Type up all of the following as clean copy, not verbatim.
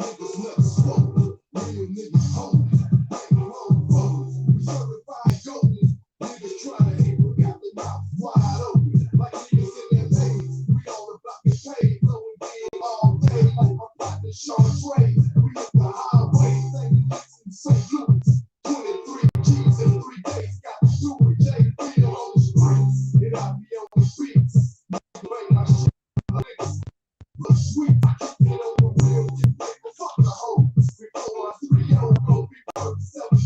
Niggas never spoke. Real niggas hold. Ain't no foes. We certified golden. Niggas try to hate, but got their mouth wide open. Like niggas in their lanes. We all about to pay. Blowing big all day. Like my partner Sean Trey. We hit the highway. St. Louis and St. Louis. 23 G's in 3 days. Got to do it. J. Bill on the streets. And I be on the beats. Bang my shit. Look sweet. I keep it on the real. Get paper. Fuck the hoe. Before I 3-0. Gon' be worth 7-0.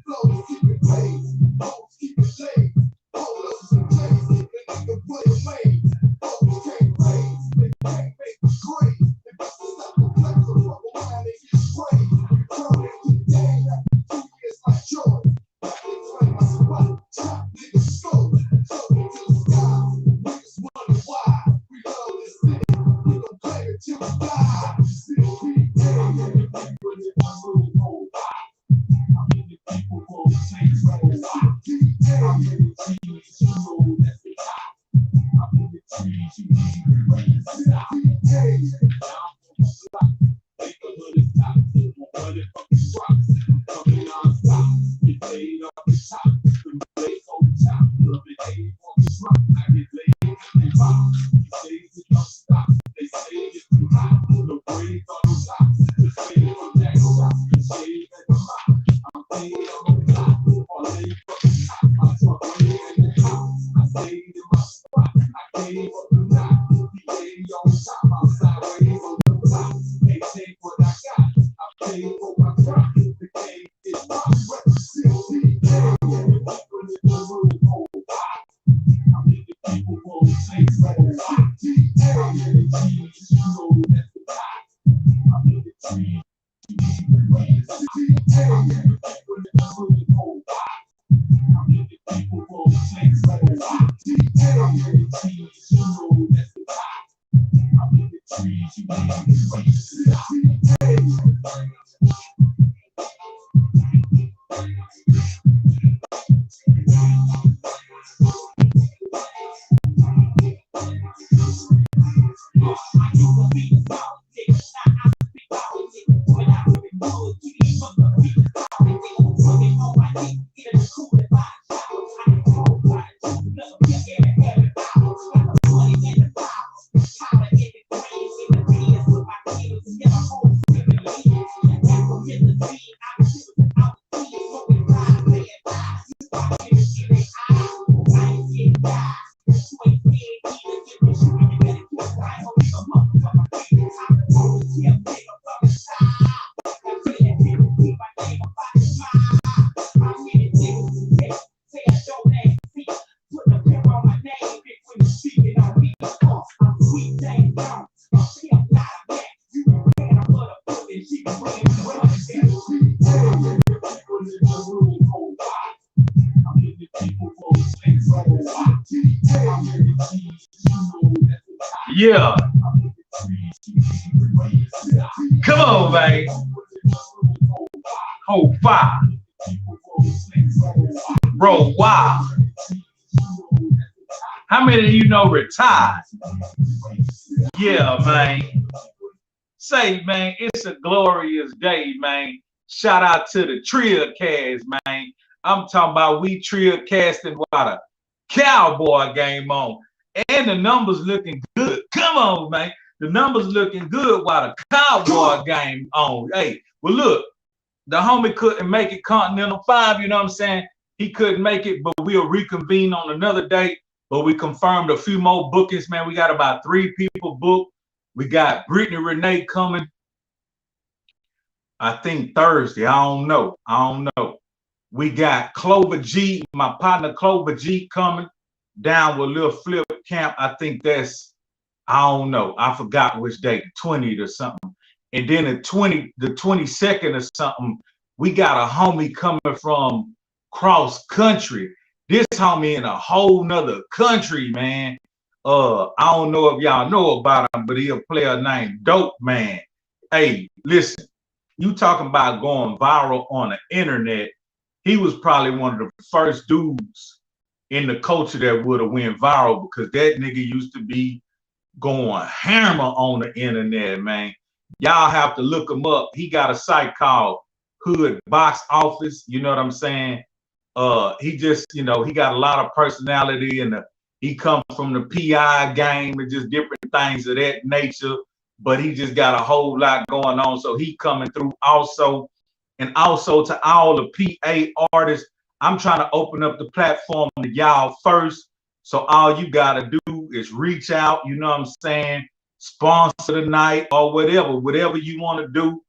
Flows keep it paid. Hoes keep it laid. Polos and J's. Keep the nigga play made. Hoes can't raise. They can't make the grade. They bust us out the flex. So fuck around and get sprayed. Turn it to the game. After 2 years like Jordan. Back and claim my spot. Top niggas scope. Floating to the sky. Niggas wonder why. We love this city. We gon' play it till we die. Still be dead. People in my room, oh, I'm in the people who change roles. I'm in the trees, you know that's the top. I'm in the trees, you need to raise it up. Now I'm on the block. Neighborhood is top. Motherfucking rocks. Coming non-stop. Get laid off the top. The blaze on the top. Love it, hate on the drop. I get laid and pop. These days it don't stop. They say it's too hot. The braids on the top. The shade from that shop. The shade at the mop. I'm paid on the top. All day from the top. My truck way in the top. I stayed in my spot. I gave up the knot. PA on top. I'm sideways on the block. They take what I got. I paid for my crop. The game is rock. Represent PA. People in the room, oh, wow. I'm in the people who change roles. I'm in the trees, you know that's the top. I'm in the trees, you need to raise it. People in the room, oh, wow. I'm in the people who change roles. I'm in the trees, you know that's the top. I'm in the trees, you need to raise it. Yeah. Come on, man. Oh, wow. Bro, wow. How many of you know retired? Yeah, man. Say, man, it's a glorious day, man. Shout out to the Trillgear, man. I'm talking about we Trillgear while the Cowboy game on. And the numbers looking good. Come on, man. The numbers looking good while the Cowboy game on. Hey, well, look, the homie couldn't make it Continental 5, you know what I'm saying? He couldn't make it, but we'll reconvene on another date. But we confirmed a few more bookings, man. We got about 3 people booked. We got Brittany Renee coming, I think Thursday. I don't know. We got Clover G, my partner Clover G coming down with Lil Flip Camp. I think that's, I don't know. I forgot which date, 20th or something. And then the 22nd or something, we got a homie coming from cross country. This homie in a whole nother country, man. I don't know if y'all know about him, but he'll play a named Dope Man. Hey, listen, you talking about going viral on the internet. He was probably one of the first dudes in the culture that would have went viral, because that nigga used to be going hammer on the internet, man. Y'all have to look him up. He got a site called Hood Box Office. You know what I'm saying? He just, you know, he got a lot of personality, and he comes from the PI game and just different things of that nature. But he just got a whole lot going on. So he coming through also. And also to all the PA artists, I'm trying to open up the platform to y'all first. So all you gotta do is reach out, you know what I'm saying? Sponsor the night or whatever you want to do.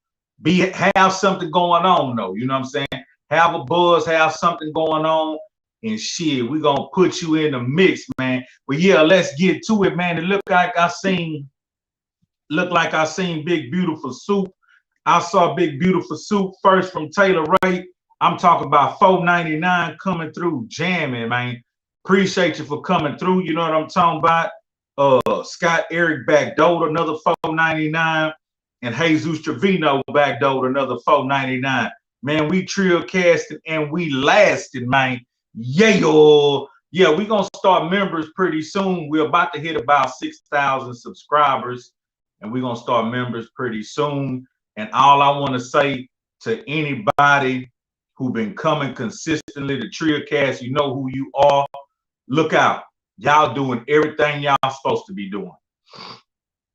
Have something going on though, you know what I'm saying? Have a buzz, have something going on, and shit, we gonna put you in the mix, man. But yeah, let's get to it, man. It looked like I seen Big Beautiful Soup. I saw Big Beautiful Soup first from Taylor Ray. I'm talking about $4.99 coming through, jamming, man. Appreciate you for coming through. You know what I'm talking about? Scott Eric backdoored another $4.99, and Jesus Trevino backdoored another $4.99. Man, we Trill casting and we lasting, man. Yeah, we gonna start members pretty soon. We're about to hit about 6,000 subscribers, and we're gonna start members pretty soon. And all I want to say to anybody who been coming consistently to Trillcast, you know who you are. Look out. Y'all doing everything y'all supposed to be doing.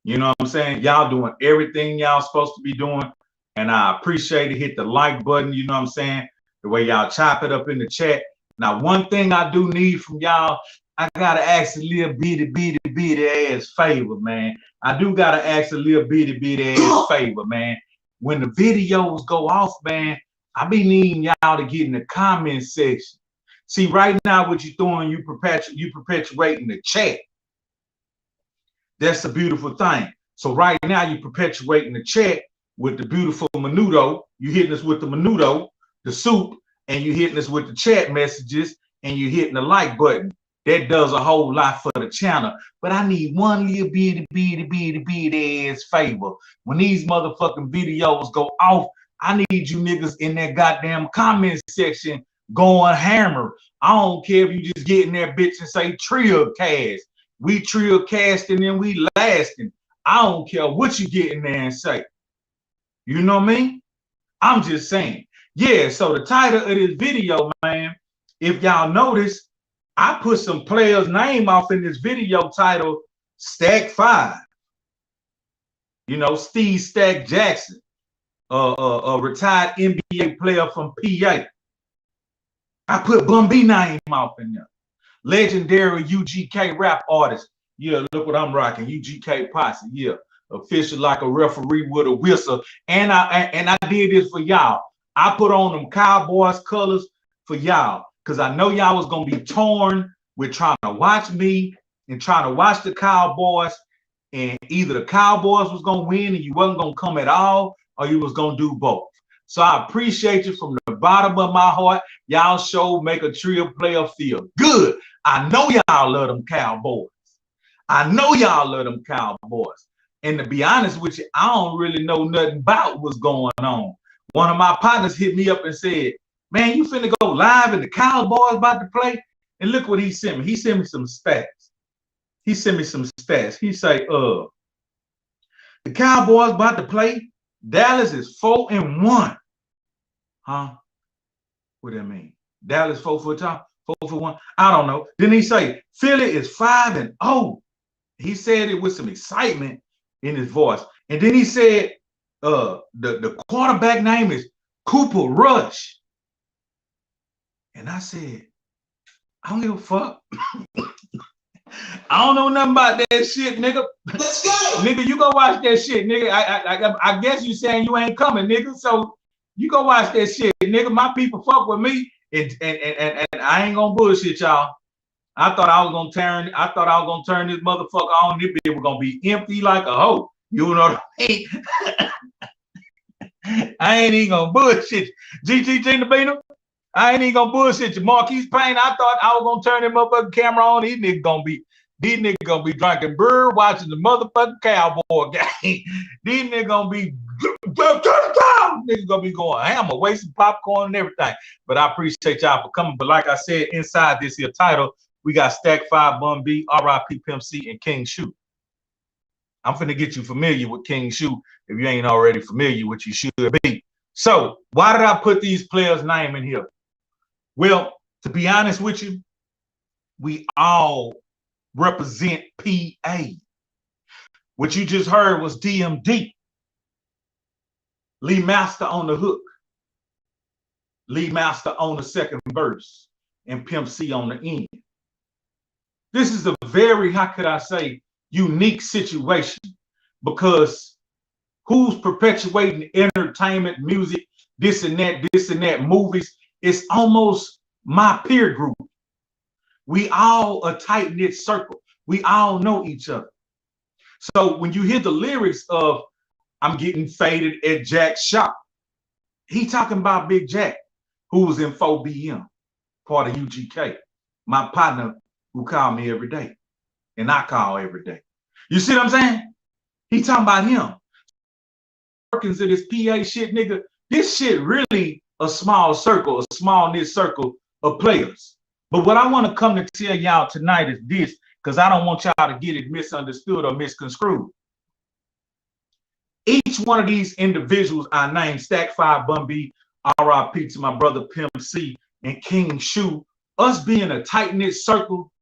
You know what I'm saying? Y'all doing everything y'all supposed to be doing. And I appreciate it. Hit the like button, you know what I'm saying? The way y'all chop it up in the chat. Now, one thing I do need from y'all, I gotta ask a little bitty ass favor, man. I do gotta ask a little bitty ass favor, man. When the videos go off, man, I be needing y'all to get in the comment section. See, right now, what you're doing, you perpetuating the chat. That's the beautiful thing. So right now, you perpetuating the chat with the beautiful menudo. You hitting us with the menudo, the soup, and you hitting us with the chat messages, and you hitting the like button. That does a whole lot for the channel. But I need one little bitty ass favor. When these motherfucking videos go off, I need you niggas in that goddamn comment section going hammer. I don't care if you just get in there bitch and say Trillcast. We Trillcasting and we lasting. I don't care what you get in there and say. You know what I mean? I'm just saying. Yeah, so the title of this video, man, if y'all notice, I put some players' name off in this video titled Stak 5. You know, Steve Stak Jackson, a retired NBA player from PA. I put Bun B name off in there. Legendary UGK rap artist. Yeah, look what I'm rocking. UGK posse. Yeah, official like a referee with a whistle. And I did this for y'all. I put on them Cowboys colors for y'all, because I know y'all was gonna be torn with trying to watch me and trying to watch the Cowboys, and either the Cowboys was gonna win and you wasn't gonna come at all, or you was gonna do both. So I appreciate you from the bottom of my heart. Y'all show make a Trill player feel good. I know y'all love them Cowboys. I know y'all love them Cowboys. And to be honest with you, I don't really know nothing about what's going on. One of my partners hit me up and said, man, you finna go live and the Cowboys about to play? And look what he sent me. He sent me some stats. He sent me some stats. He say, the Cowboys about to play. Dallas is 4-1. Huh? What do that mean? Dallas 4-1. I don't know. Then he say Philly is 5-0. He said it with some excitement in his voice. And then he said the quarterback name is Cooper Rush. And I said, I don't give a fuck. I don't know nothing about that shit, nigga. Let's go. Nigga, you go watch that shit, nigga. I guess you saying you ain't coming, nigga. So you go watch that shit, nigga. My people fuck with me, and I ain't gonna bullshit y'all. I thought I was gonna turn this motherfucker on. This bitch was gonna be empty like a hoe. You know what I mean? I ain't even gonna bullshit GG, I ain't even gonna bullshit you. Marquise Payne, I thought I was gonna turn them motherfucking camera on. These niggas gonna be drinking beer, watching the motherfucking Cowboy game. These niggas gonna be niggas gonna be going hammer, wasting popcorn and everything. But I appreciate y'all for coming. But like I said, inside this here title, we got Stak 5, Bun B, RIP Pimp C, and King Shoo. I'm finna get you familiar with King Shoo if you ain't already familiar, which you should be. So why did I put these players' name in here? Well, to be honest with you, we all represent PA. What you just heard was DMD, Lee Master on the hook, Lee Master on the second verse, and Pimp C on the end. This is a very, how could I say, unique situation, because who's perpetuating entertainment, music, this and that, movies? It's almost my peer group. We all a tight-knit circle. We all know each other. So when you hear the lyrics of I'm getting faded at Jack's shop, he talking about Big Jack, who was in 4BM, part of UGK, my partner who called me every day, and I call every day. You see what I'm saying? He talking about him. Workings of this PA shit, nigga. This shit really a small circle, a small knit circle of players. But what I want to come to tell y'all tonight is this, because I don't want y'all to get it misunderstood or misconstrued. Each one of these individuals I named, Stak, Bun B, RIP to my brother Pimp C, and King Shoo, us being a tight-knit circle,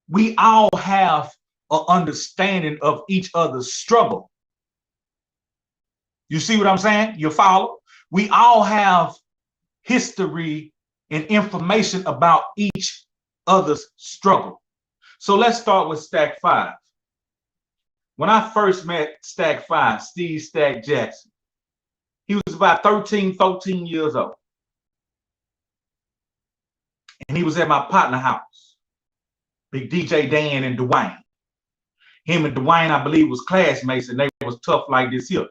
we all have an understanding of each other's struggle. You see what I'm saying? You follow? We all have history and information about each other's struggle. So let's start with Stak 5. When I first met Stak 5, Steve Stak Jackson, he was about 13, 14 years old. And he was at my partner house, Big DJ Dan and Dwayne. Him and Dwayne, I believe, was classmates, and they was tough like this here.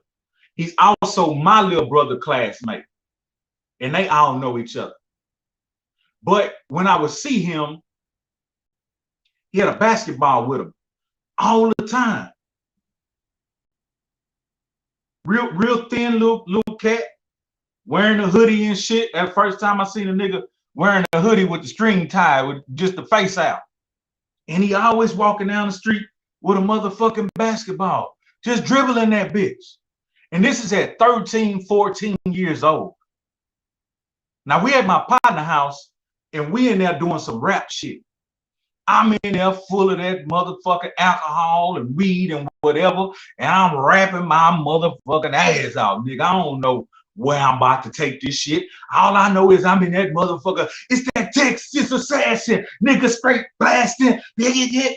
He's also my little brother classmate, and they all know each other. But when I would see him, he had a basketball with him all the time. Real thin little cat, wearing a hoodie and shit. That first time I seen a nigga wearing a hoodie with the string tied with just the face out. And he always walking down the street with a motherfucking basketball, just dribbling that bitch. And this is at 13, 14 years old. Now we at my partner house and we in there doing some rap shit. I'm in there full of that motherfucking alcohol and weed and whatever, and I'm rapping my motherfucking ass out, nigga. I don't know where I'm about to take this shit. All I know is I'm in that motherfucker. It's that Texas assassin, nigga, straight blasting. Nigga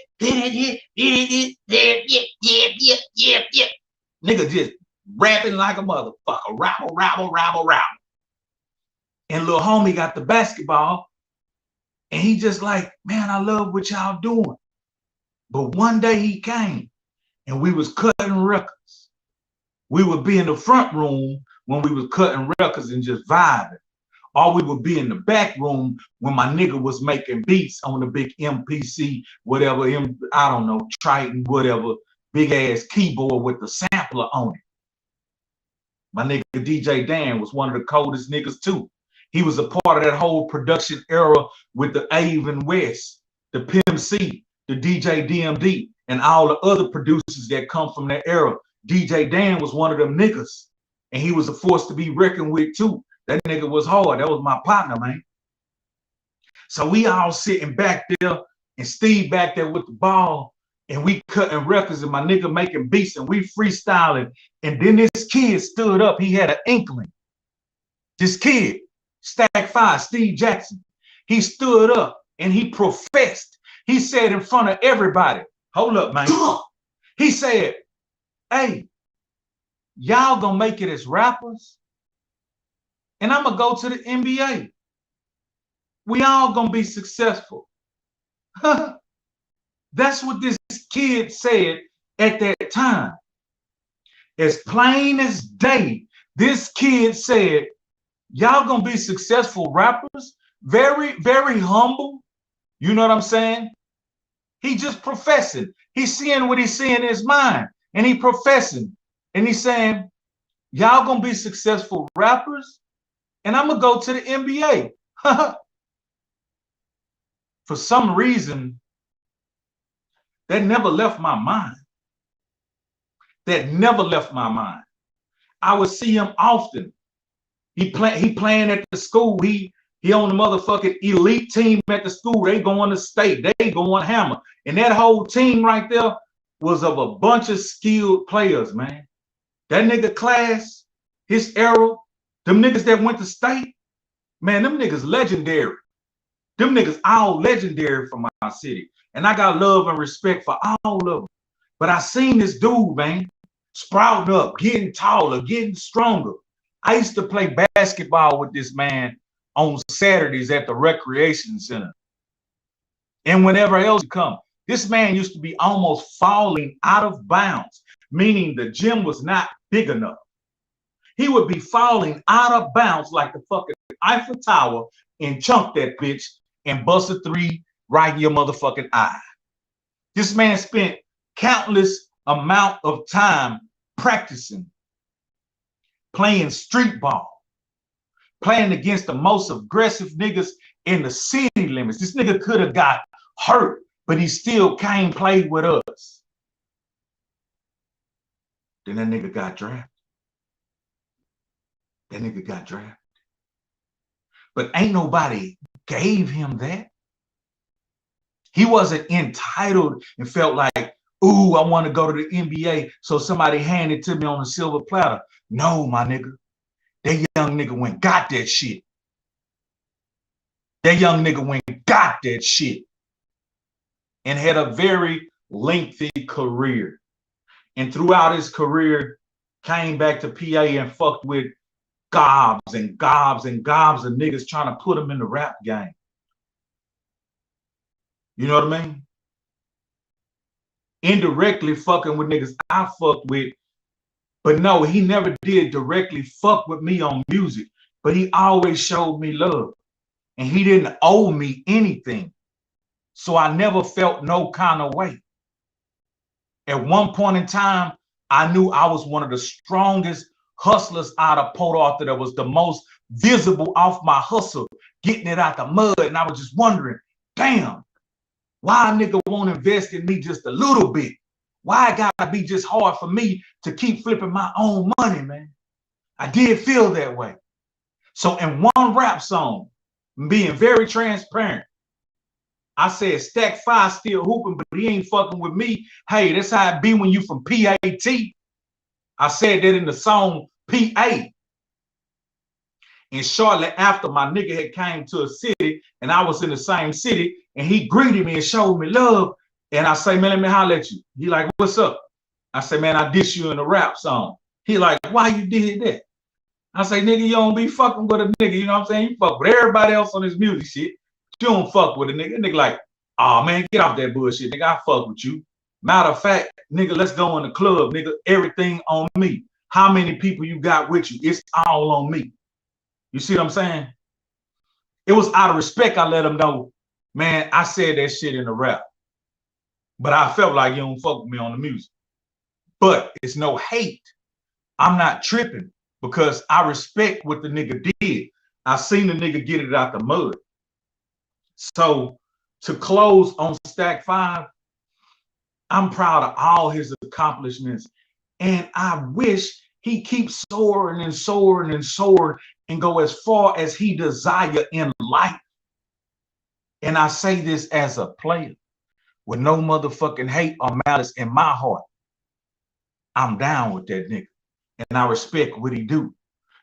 just rapping like a motherfucker. Rabble. And little homie got the basketball. And he just like, man, I love what y'all doing. But one day he came and we was cutting records. We would be in the front room when we was cutting records and just vibing. Or we would be in the back room when my nigga was making beats on the big MPC, whatever, I don't know, Triton, whatever, big ass keyboard with the sampler on it. My nigga DJ Dan was one of the coldest niggas too. He was a part of that whole production era with the Avon West, the Pimp C, the DJ DMD, and all the other producers that come from that era. DJ Dan was one of them niggas, and he was a force to be reckoned with too. That nigga was hard. That was my partner, man. So we all sitting back there, and Steve back there with the ball, and we cutting records, and my nigga making beats, and we freestyling. And then this kid stood up. He had an inkling. This kid, Stak 5, Steve Jackson, he stood up and he professed. He said in front of everybody, hold up, man. He said, hey, y'all gonna make it as rappers, and I'm gonna go to the NBA. We all gonna be successful. That's what this kid said at that time. As plain as day, this kid said, y'all gonna be successful rappers. Very, very humble. You know what I'm saying? He just professing. He's seeing what he's seeing in his mind. And he professing. And he's saying, y'all gonna be successful rappers, and I'm gonna go to the NBA. For some reason, that never left my mind. that never left my mind. I would see him often. He playing at the school. He on the motherfucking elite team at the school. They going to state. They going hammer. And that whole team right there was of a bunch of skilled players, man. That nigga class, his era, them niggas that went to state, man, them niggas legendary. Them niggas all legendary from my city. And I got love and respect for all of them. But I seen this dude, man, sprouting up, getting taller, getting stronger. I used to play basketball with this man on Saturdays at the recreation center. And whenever else he come, this man used to be almost falling out of bounds, meaning the gym was not big enough. He would be falling out of bounds like the fucking Eiffel Tower and chunk that bitch and bust a three right in your motherfucking eye. This man spent countless amount of time practicing, playing street ball, playing against the most aggressive niggas in the city limits. This nigga could have got hurt, but he still came played with us. Then that nigga got drafted. That nigga got drafted. But ain't nobody gave him that. He wasn't entitled and felt like, ooh, I want to go to the NBA, so somebody handed it to me on a silver platter. No, my nigga. That young nigga went got that shit. That young nigga went got that shit. And had a very lengthy career. And throughout his career, came back to PA and fucked with gobs and gobs and gobs of niggas trying to put him in the rap game. You know what I mean? Indirectly fucking with niggas I fucked with. But no, he never did directly fuck with me on music. But he always showed me love. And he didn't owe me anything. So I never felt no kind of way. At one point in time, I knew I was one of the strongest hustlers out of Port Arthur that was the most visible off my hustle, getting it out the mud. And I was just wondering, damn, why a nigga won't invest in me just a little bit? Why it gotta be just hard for me to keep flipping my own money, man? I did feel that way. So in one rap song, being very transparent, I said, Stak 5 still hooping, but he ain't fucking with me. Hey, that's how it be when you from PAT. I said that in the song PA. And shortly after, my nigga had came to a city, and I was in the same city, and he greeted me and showed me love. And I say, man, let me holler at you. He like, what's up? I say, man, I diss you in a rap song. He like, why you did that? I say, nigga, you don't be fucking with a nigga. You know what I'm saying? You fuck with everybody else on this music shit. You don't fuck with a nigga. Nigga like, oh, man, get off that bullshit. Nigga, I fuck with you. Matter of fact, nigga, let's go in the club. Nigga, everything on me. How many people you got with you? It's all on me. You see what I'm saying? It was out of respect. I let him know, man, I said that shit in the rap. But I felt like you don't fuck with me on the music. But it's no hate. I'm not tripping because I respect what the nigga did. I seen the nigga get it out the mud. So to close on Stak 5, I'm proud of all his accomplishments. And I wish he keeps soaring and soaring and soaring and go as far as he desire in life. And I say this as a player with no motherfucking hate or malice in my heart. I'm down with that nigga. And I respect what he do.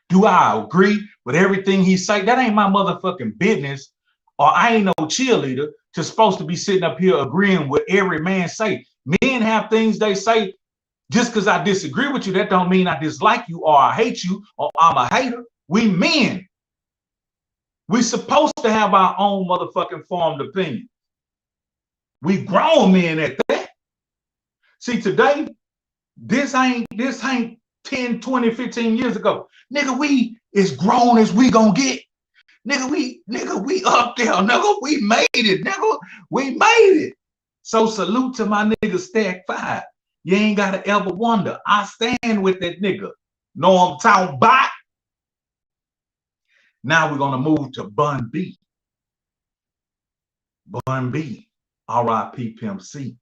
Do I agree with everything he say? That ain't my motherfucking business. Or I ain't no cheerleader to supposed to be sitting up here agreeing with every man say. Men have things they say. Just because I disagree with you, that don't mean I dislike you or I hate you or I'm a hater. We men. We supposed to have our own motherfucking formed opinion. We grown men at that. See, today, this ain't 10, 20, 15 years ago. Nigga, we as grown as we gonna get. Nigga, we up there. Nigga, we made it. Nigga, we made it. So salute to my nigga Stak 5. You ain't gotta ever wonder. I stand with that nigga. Know I'm talking about? Now we're gonna move to Bun B. Bun B, R.I.P. Pimp C.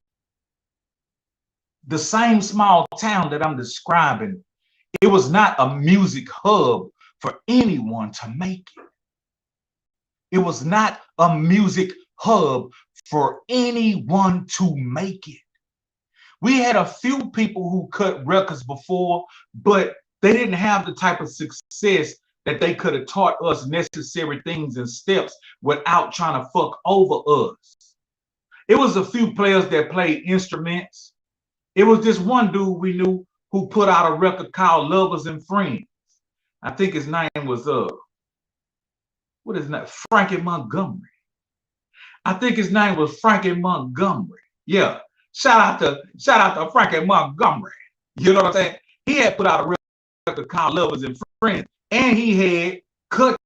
The same small town that I'm describing, it was not a music hub for anyone to make it. It was not a music hub for anyone to make it. We had a few people who cut records before, but they didn't have the type of success that they could have taught us necessary things and steps without trying to fuck over us. It was a few players that played instruments. It was this one dude we knew who put out a record called Lovers and Friends. I think his name was what is that? Frankie Montgomery. I think his name was Frankie Montgomery. Yeah. Shout out to Frankie Montgomery. You know what I'm saying? He had put out a record called Lovers and Friends, and he had cut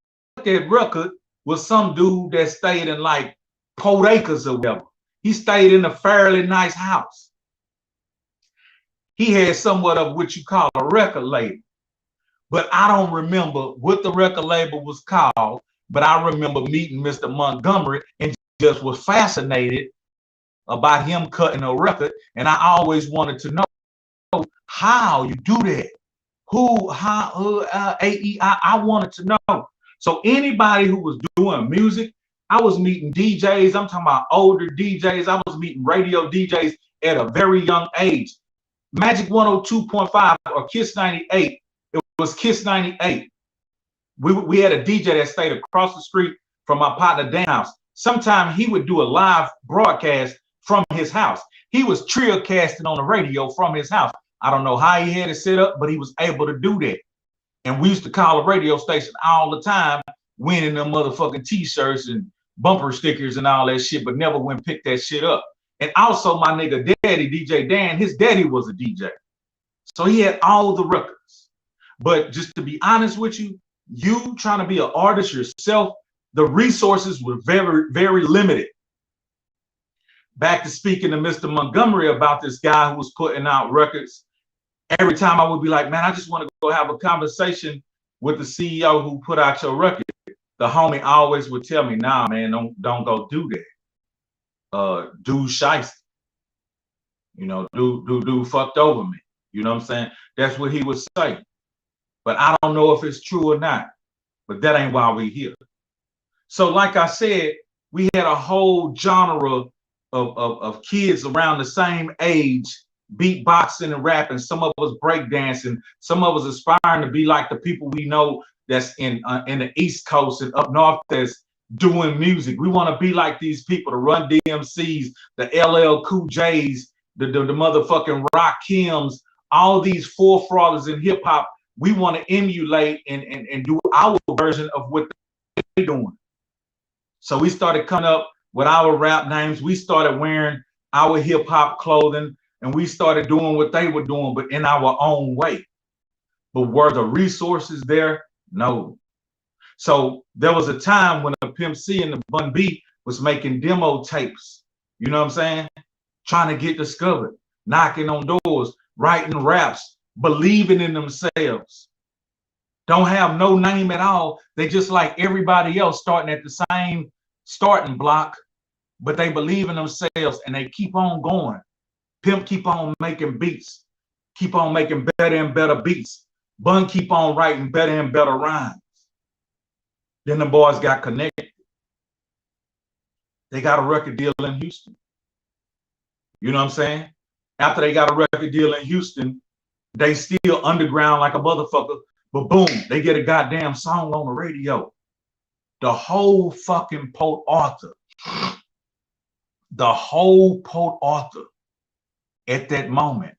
that record with some dude that stayed in like Port Acres or whatever. He stayed in a fairly nice house. He had somewhat of what you call a record label, but I don't remember what the record label was called. But I remember meeting Mr. Montgomery and just was fascinated about him cutting a record, and I always wanted to know how you do that. I wanted to know. So anybody who was doing music, I was meeting DJs. I'm talking about older DJs. I was meeting radio DJs at a very young age. Magic 102.5 or Kiss 98. It was Kiss 98. We had a DJ that stayed across the street from my partner Dan's house. Sometimes he would do a live broadcast from his house. He was Trill casting on the radio from his house. I don't know how he had it set up, but he was able to do that. And we used to call a radio station all the time, winning them motherfucking t-shirts and bumper stickers and all that shit, but never went pick that shit up. And also my nigga daddy, DJ Dan, his daddy was a DJ. So he had all the records. But just to be honest with you, you trying to be an artist yourself, the resources were very, very limited. Back to speaking to Mr. Montgomery about this guy who was putting out records. Every time I would be like, man, I just want to go have a conversation with the CEO who put out your record. The homie always would tell me, nah, man, don't go do that. Do shiesty. You know, do fucked over me. You know what I'm saying? That's what he would say. But I don't know if it's true or not. But that ain't why we here. So like I said, we had a whole genre of kids around the same age, beatboxing and rapping. Some of us breakdancing. Some of us aspiring to be like the people we know that's in the East Coast and up north that's doing music. We want to be like these people, the Run DMCs, the LL Cool J's, the motherfucking Rakims, all these forefathers in hip hop. We want to emulate and do our version of what they're doing. So we started coming up with our rap names. We started wearing our hip hop clothing, and we started doing what they were doing, but in our own way. But were the resources there? No. So there was a time when the Pimp C and the Bun B was making demo tapes. You know what I'm saying? Trying to get discovered, knocking on doors, writing raps, believing in themselves. Don't have no name at all. They just like everybody else starting at the same starting block, but they believe in themselves and they keep on going. Pimp keep on making beats, keep on making better and better beats. Bun keep on writing better and better rhymes. Then the boys got connected. They got a record deal in Houston. You know what I'm saying? After they got a record deal in Houston, they still underground like a motherfucker, but boom, they get a goddamn song on the radio. The whole fucking Port Arthur, at that moment,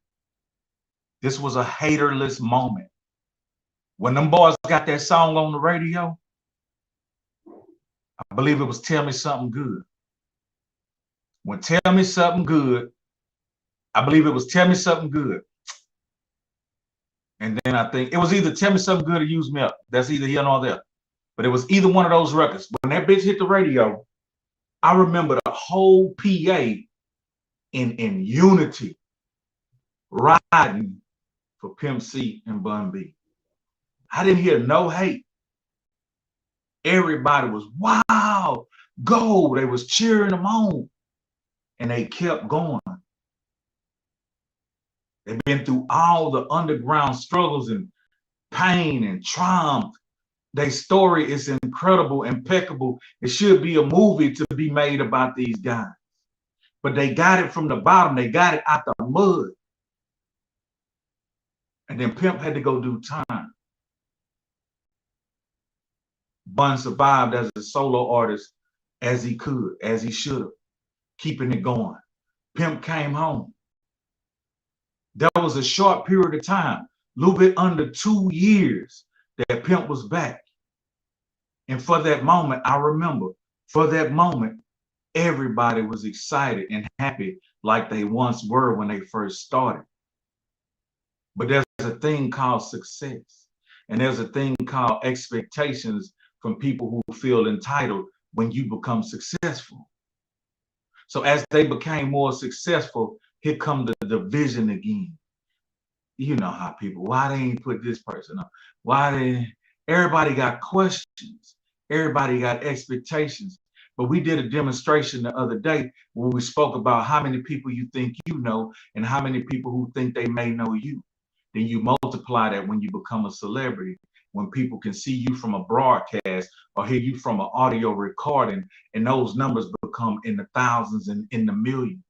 this was a haterless moment. When them boys got that song on the radio, I believe it was Tell Me Something Good. When Tell Me Something Good, I believe it was Tell Me Something Good. And then I think it was either Tell Me Something Good or Use Me Up. That's either here nor there. But it was either one of those records. When that bitch hit the radio, I remember the whole PA in unity riding for Pimp C and Bun B. I didn't hear no hate. Everybody was, wow, go. They was cheering them on. And they kept going. They've been through all the underground struggles and pain and triumph. Their story is incredible, impeccable. It should be a movie to be made about these guys. But they got it from the bottom. They got it out the mud. And then Pimp had to go do time. Bun survived as a solo artist as he could, as he should have, keeping it going. Pimp came home. There was a short period of time, a little bit under 2 years, that Pimp was back. And for that moment, I remember, for that moment, everybody was excited and happy like they once were when they first started. But there's a thing called success. And there's a thing called expectations from people who feel entitled when you become successful. So as they became more successful, here come the division again. You know how people, why they ain't put this person up? Everybody got questions. Everybody got expectations. But we did a demonstration the other day where we spoke about how many people you think you know and how many people who think they may know you. Then you multiply that when you become a celebrity, when people can see you from a broadcast or hear you from an audio recording, and those numbers become in the thousands and in the millions.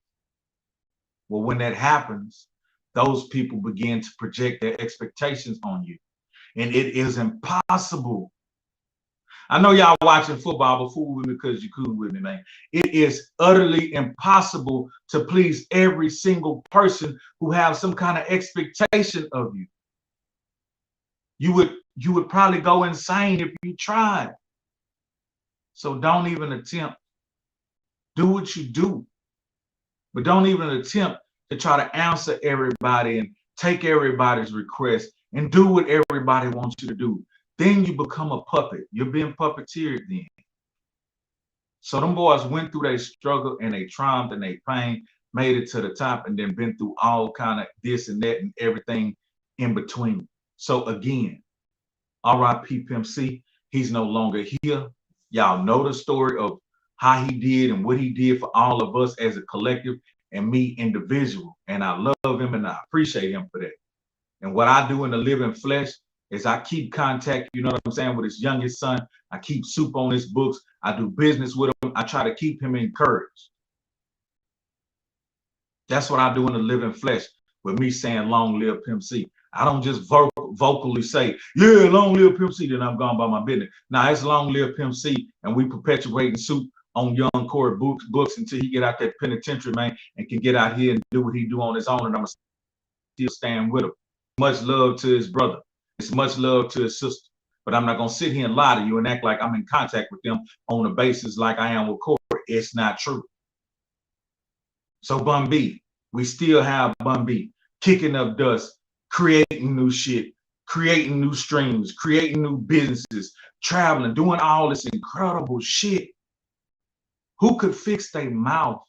Well, when that happens, those people begin to project their expectations on you. And it is impossible. I know y'all watching football, but fool with me because you're cool with me, man. It is utterly impossible to please every single person who has some kind of expectation of you. You would probably go insane if you tried. So don't even attempt. Do what you do, but don't even attempt to try to answer everybody and take everybody's request and do what everybody wants you to do. Then you become a puppet. You're being puppeteered then. So them boys went through their struggle and they triumphed and they pain, made it to the top, and then been through all kind of this and that and everything in between. So again, R.I.P. Pimp C, he's no longer here. Y'all know the story of how he did and what he did for all of us as a collective and me individual. And I love him and I appreciate him for that. And what I do in the living flesh is I keep contact, you know what I'm saying, with his youngest son. I keep soup on his books. I do business with him. I try to keep him encouraged. That's what I do in the living flesh with me saying long live Pimp C. I don't just vocally say, yeah, long live Pimp C, then I'm gone by my business. Now it's long live Pimp C, and we perpetuating soup on young Corey books until he get out that penitentiary, man, and can get out here and do what he do on his own, and I'm still stand with him. Much love to his brother. It's much love to his sister. But I'm not going to sit here and lie to you and act like I'm in contact with them on a basis like I am with Corey. It's not true. So Bun B, we still have Bun B kicking up dust, creating new shit, creating new streams, creating new businesses, traveling, doing all this incredible shit. Who could fix their mouth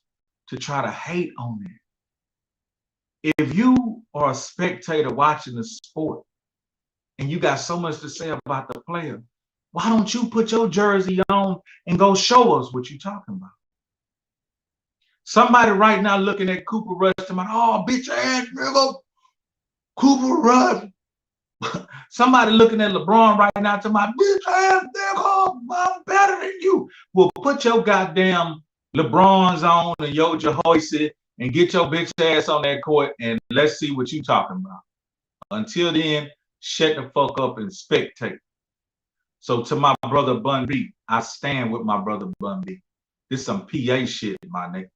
to try to hate on it? If you are a spectator watching the sport and you got so much to say about the player, why don't you put your jersey on and go show us what you're talking about? Somebody right now looking at Cooper Rush to my, oh, bitch ass nigga, Cooper Rush. Somebody looking at LeBron right now to my, bitch ass nigga, I'm better than you. Well, put your goddamn LeBrons on and your Jehoisid and get your bitch ass on that court and let's see what you talking about. Until then, shut the fuck up and spectate. So to my brother Bun B, I stand with my brother Bun B. This some PA shit, my nigga.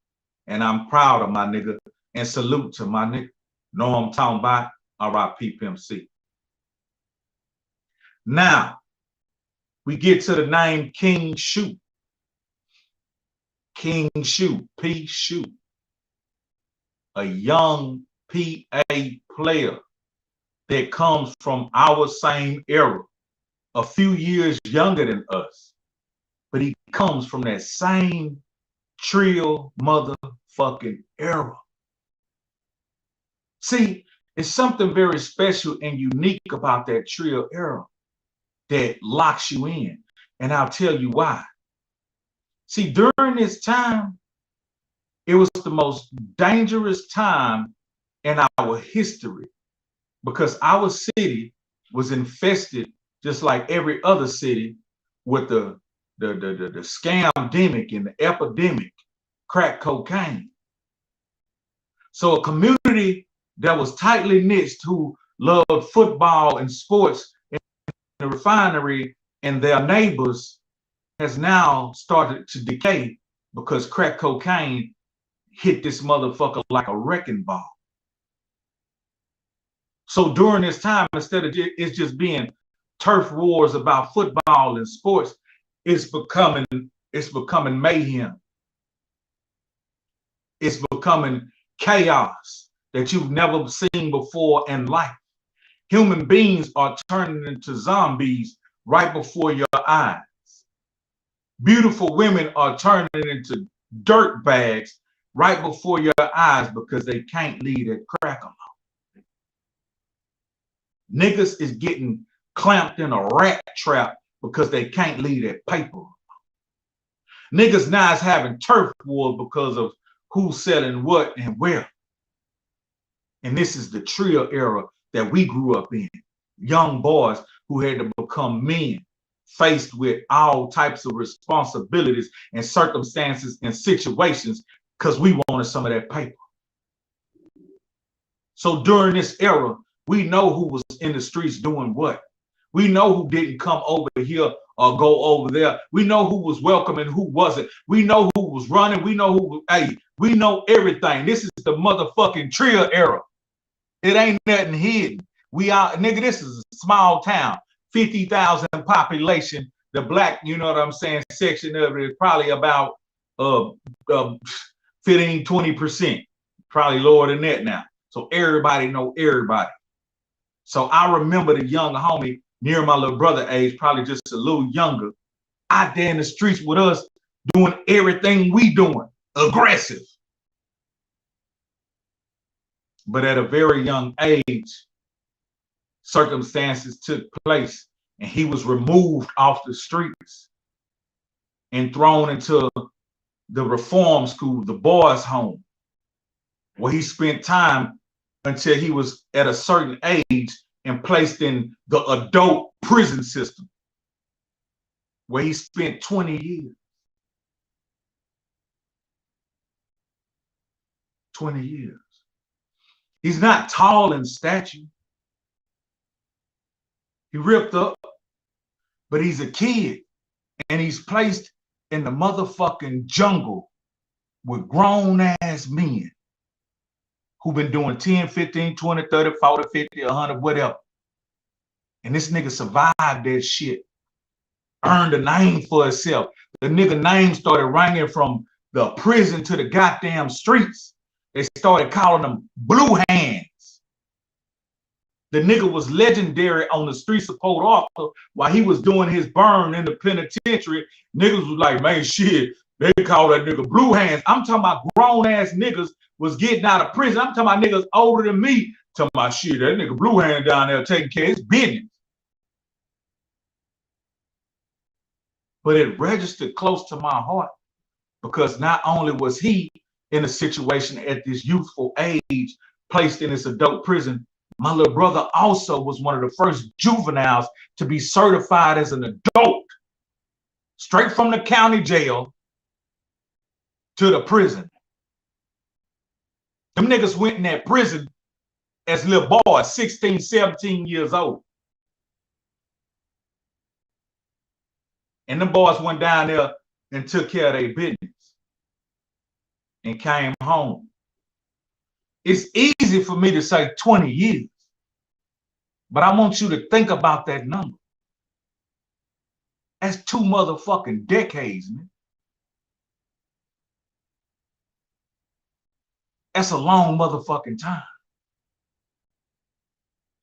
And I'm proud of my nigga and salute to my nigga. Know what I'm talking about? R.I.P. Pimp C. Now, we get to the name King Shoo. King Shoo, P. Shoo. A young PA player that comes from our same era, a few years younger than us. But he comes from that same Trill motherfucking era. See, it's something very special and unique about that Trill era that locks you in. And I'll tell you why. See, during this time, it was the most dangerous time and our history, because our city was infested just like every other city with the scamdemic and the epidemic, crack cocaine. So a community that was tightly knit, who loved football and sports and the refinery and their neighbors, has now started to decay because crack cocaine hit this motherfucker like a wrecking ball. So during this time, instead of it's just being turf wars about football and sports, it's becoming mayhem. It's becoming chaos that you've never seen before in life. Human beings are turning into zombies right before your eyes. Beautiful women are turning into dirt bags right before your eyes because they can't leave that crack alone. Niggas is getting clamped in a rat trap because they can't leave that paper. Niggas now is having turf wars because of who's selling what and where. And this is the Trill era that we grew up in. Young boys who had to become men, faced with all types of responsibilities and circumstances and situations because we wanted some of that paper. So during this era, we know who was in the streets doing what. We know who didn't come over here or go over there. We know who was welcome and who wasn't. We know who was running. We know who, hey, we know everything. This is the motherfucking Trill era. It ain't nothing hidden. We are, nigga, this is a small town, 50,000 population. The black, you know what I'm saying, section of it is probably about 15, 20%. Probably lower than that now. So everybody know everybody. So I remember the young homie near my little brother age, probably just a little younger, out there in the streets with us doing everything we doing, aggressive. But at a very young age, circumstances took place and he was removed off the streets and thrown into the reform school, the boys' home, where he spent time until he was at a certain age and placed in the adult prison system, where he spent 20 years. 20 years. He's not tall in stature. He ripped up, but he's a kid, and he's placed in the motherfucking jungle with grown-ass men who've been doing 10, 15, 20, 30, 40, 50, 100, whatever. And this nigga survived that shit, earned a name for himself. The nigga name started ringing from the prison to the goddamn streets. They started calling him Blue Hands. The nigga was legendary on the streets of Port Arthur while he was doing his burn in the penitentiary. Niggas was like, man, shit, they call that nigga Blue Hands. I'm talking about grown-ass niggas was getting out of prison. I'm talking about niggas older than me. Talking about shit, that nigga Blue Hand down there taking care of his business. But it registered close to my heart because not only was he in a situation at this youthful age, placed in this adult prison, my little brother also was one of the first juveniles to be certified as an adult, straight from the county jail to the prison. Them niggas went in that prison as little boys, 16, 17 years old. And them boys went down there and took care of their business and came home. It's easy for me to say 20 years, but I want you to think about that number. That's 2 motherfucking decades, man. That's a long motherfucking time.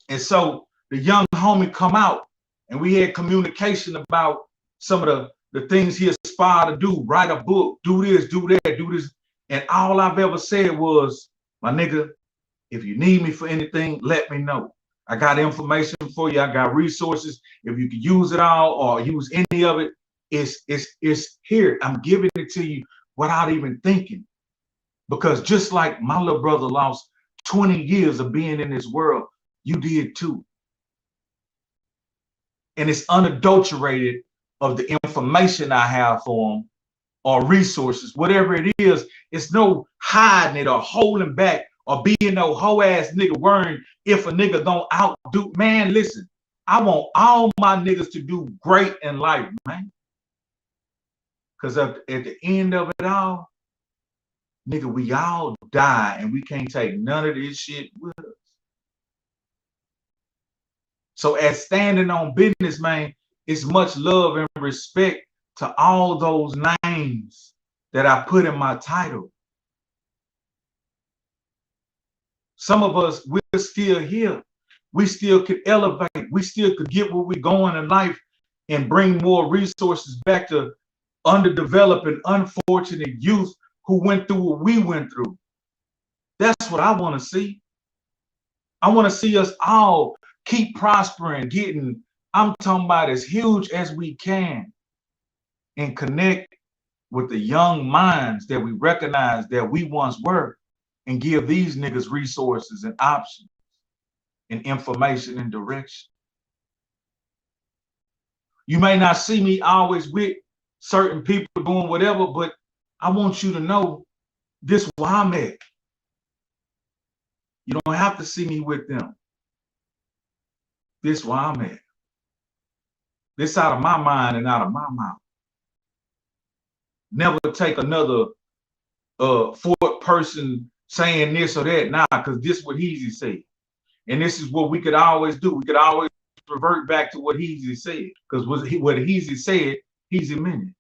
And so the young homie come out and we had communication about some of the things he aspired to do, write a book, do this, do that, do this. And all I've ever said was, my nigga, if you need me for anything, let me know. I got information for you. I got resources. If you can use it all or use any of it, it's here. I'm giving it to you without even thinking. Because just like my little brother lost 20 years of being in this world, you did too. And it's unadulterated of the information I have for them or resources, whatever it is. It's no hiding it or holding back or being no hoe ass nigga worrying if a nigga don't outdo. Man, listen, I want all my niggas to do great in life, man. Because at the end of it all, nigga, we all die and we can't take none of this shit with us. So as standing on business, man, it's much love and respect to all those names that I put in my title. Some of us, we're still here. We still could elevate. We still could get where we're going in life and bring more resources back to underdeveloped and unfortunate youth who went through what we went through. That's what I want to see. I want to see us all keep prospering, getting, I'm talking about as huge as we can, and connect with the young minds that we recognize that we once were, and give these niggas resources and options and information and direction. You may not see me always with certain people doing whatever, but I want you to know this is where I'm at. You don't have to see me with them. This is where I'm at. This out of my mind and out of my mouth. Never take another fourth person saying this or that, nah, because this is what Heezy said. And this is what we could always do. We could always revert back to what Heezy said, because what Heezy said, Heezy meant it.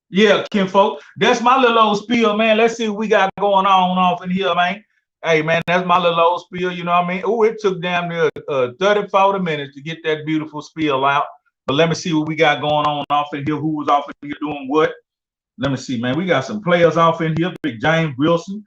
Yeah, kinfolk, that's my little old spiel, man. Let's see what we got going on off in here, man. Hey, man, that's my little old spiel, you know what I mean? Oh, it took damn near 30, 40 minutes to get that beautiful spiel out. But let me see what we got going on off in here. Who was off in here doing what? Let me see, man. We got some players off in here. Big James Wilson.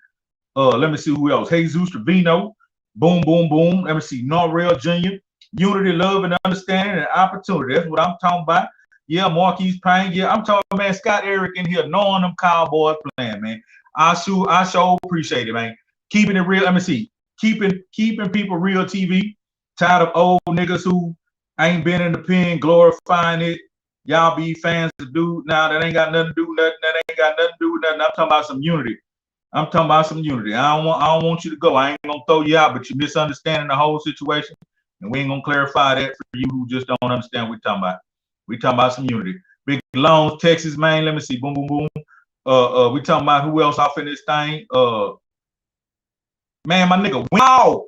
Let me see who else. Jesus Trevino. Boom, boom, boom. Let me see. Norrell Jr. Unity, love, and understanding and opportunity. That's what I'm talking about. Yeah, Marquise Payne. Yeah, I'm talking, man. Scott Eric in here, knowing them Cowboys playing, man. I sure appreciate it, man. Keeping it real. Let me see. Keeping people real TV. Tired of old niggas who ain't been in the pen glorifying it. Y'all be fans of dude now that ain't got nothing to do with nothing. That ain't got nothing to do with nothing. I'm talking about some unity. I'm talking about some unity. I don't want you to go. I ain't gonna throw you out, but you're misunderstanding the whole situation, and we ain't gonna clarify that for you who just don't understand what we're talking about. We talking about some unity. Big Loans, Texas, man. Let me see. Boom, boom, boom. We talking about who else off in this thing? Man, my nigga. Wow.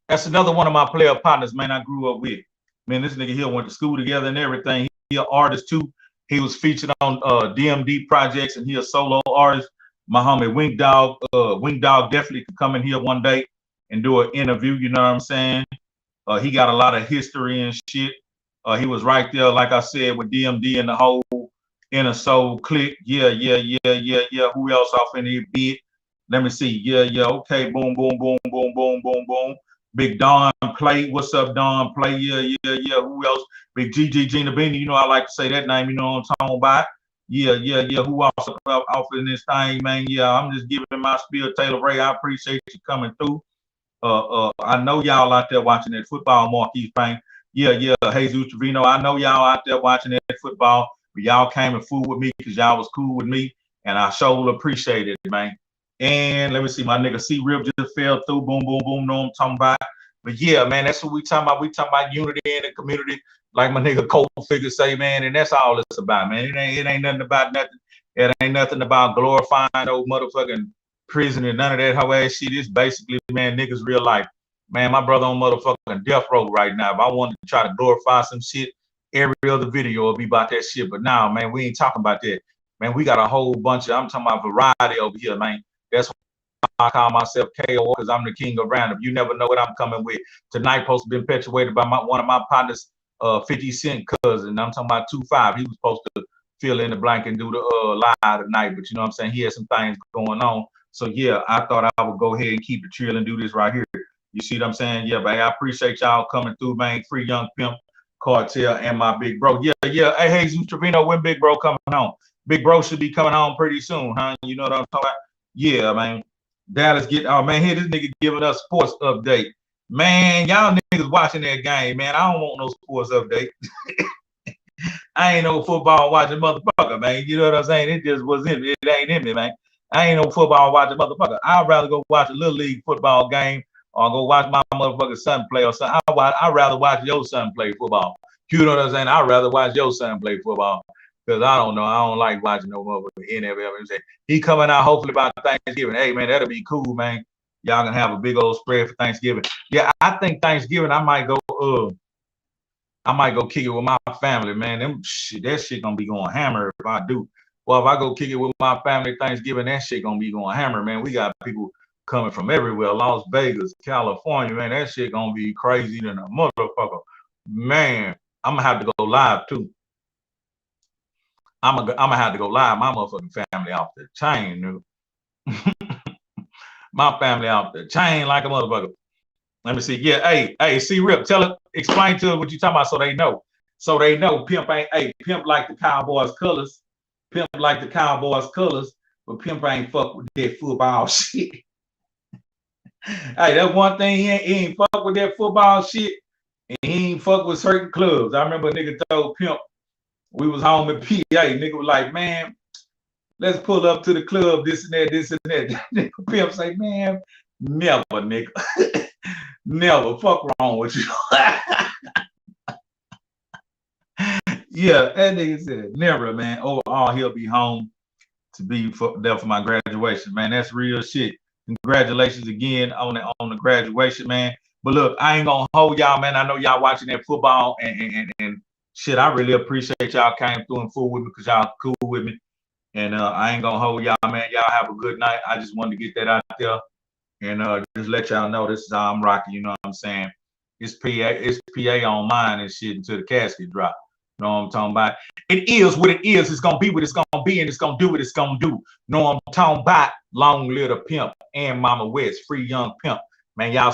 That's another one of my player partners, man. I grew up with. Man, this nigga here went to school together and everything. He an artist too. He was featured on DMD projects, and he a solo artist. My homie Wink Dog. Wink Dog definitely could come in here one day and do an interview. You know what I'm saying? He got a lot of history and shit. He was right there, like I said, with DMD and the whole Inner Soul clique. Yeah. Who else off in here? Bit. Let me see. Yeah. Okay. Boom, boom, boom, boom, boom, boom, boom. Big Don Play. What's up, Don Play? Yeah. Who else? Big GG Gina Beanie. You know, I like to say that name. You know what I'm talking about? Yeah. Who else off in this thing, man? Yeah, I'm just giving my spiel. Taylor Ray, I appreciate you coming through. I know y'all out there watching that football, Marquise Payne. Yeah. Jesus Trevino. I know y'all out there watching that football, but y'all came and fooled with me because y'all was cool with me, and I sure appreciate it, man. And let me see, my nigga C-Rip just fell through. Boom, boom, boom. Know what I'm talking about. But yeah, man, that's what we talking about. We talking about unity in the community, like my nigga Cole Figure say, man, and that's all it's about, man. It ain't nothing about nothing. It ain't nothing about glorifying old motherfucking prison and none of that hoe ass shit. It's basically, man, niggas real life. Man, my brother on motherfucking death row right now. If I wanted to try to glorify some shit, every other video will be about that shit. But now, man, we ain't talking about that. Man, we got a whole bunch of, I'm talking about variety over here, man. That's why I call myself KO, because I'm the king of random. You never know what I'm coming with. Tonight supposed to be perpetuated by one of my partners, 50 Cent cousin. I'm talking about 2-5. He was supposed to fill in the blank and do the live tonight, but you know what I'm saying? He had some things going on. So yeah, I thought I would go ahead and keep the Trill and do this right here. You see what I'm saying? Yeah, but I appreciate y'all coming through, man. Free Young Pimp, Cartel, and my big bro. Yeah. Hey, Jesus Trevino, when big bro coming home? Big bro should be coming home pretty soon, huh? You know what I'm talking about? Yeah, man. Dallas get, oh man, here this nigga giving us sports update. Man, y'all niggas watching that game, man. I don't want no sports update. I ain't no football watching motherfucker, man. You know what I'm saying? It just was in me. It ain't in me, man. I ain't no football watching motherfucker. I'd rather go watch a little league football game or go watch my motherfucking son play or something. I'd rather watch your son play football. You know what I'm saying? I'd rather watch your son play football. Because I don't know. I don't like watching no motherfucker NFL. He coming out hopefully about Thanksgiving. Hey, man, that'll be cool, man. Y'all can have a big old spread for Thanksgiving. Yeah, I think Thanksgiving I might go kick it with my family, man. That shit gonna be going hammer if I do. Well, if I go kick it with my family Thanksgiving, that shit gonna be going hammer, man. We got people coming from everywhere, Las Vegas, California, man. That shit gonna be crazy than a motherfucker. Man, I'm gonna have to go live too. I'm gonna have to go live. My motherfucking family off the chain, dude. My family off the chain like a motherfucker. Let me see. Yeah, hey, C-Rip, explain to us what you talking about so they know. So they know Pimp ain't, Pimp like the Cowboys colors. Pimp like the Cowboys colors, but Pimp ain't fuck with that football shit. Hey, that's one thing, he ain't fuck with that football shit, and he ain't fuck with certain clubs. I remember a nigga told Pimp, we was home in PA, nigga was like, man, let's pull up to the club, this and that, this and that. Pimp say, man, never, nigga. Never. Fuck wrong with you. Yeah, that nigga said never, man. Overall, he'll be home to be there for my graduation, man. That's real shit. Congratulations again on the graduation, man. But look, I ain't gonna hold y'all, man. I know y'all watching that football and shit. I really appreciate y'all came through and full with me because y'all cool with me. And I ain't gonna hold y'all, man. Y'all have a good night. I just wanted to get that out there and just let y'all know this is how I'm rocking. You know what I'm saying? It's PA on mine and shit until the casket drop. You know what I'm talking about? It is what it is. It's gonna be what it's gonna be, and it's gonna do what it's gonna do. You know what I'm talking about? Long live the Pimp and Mama West, free young Pimp. Man, y'all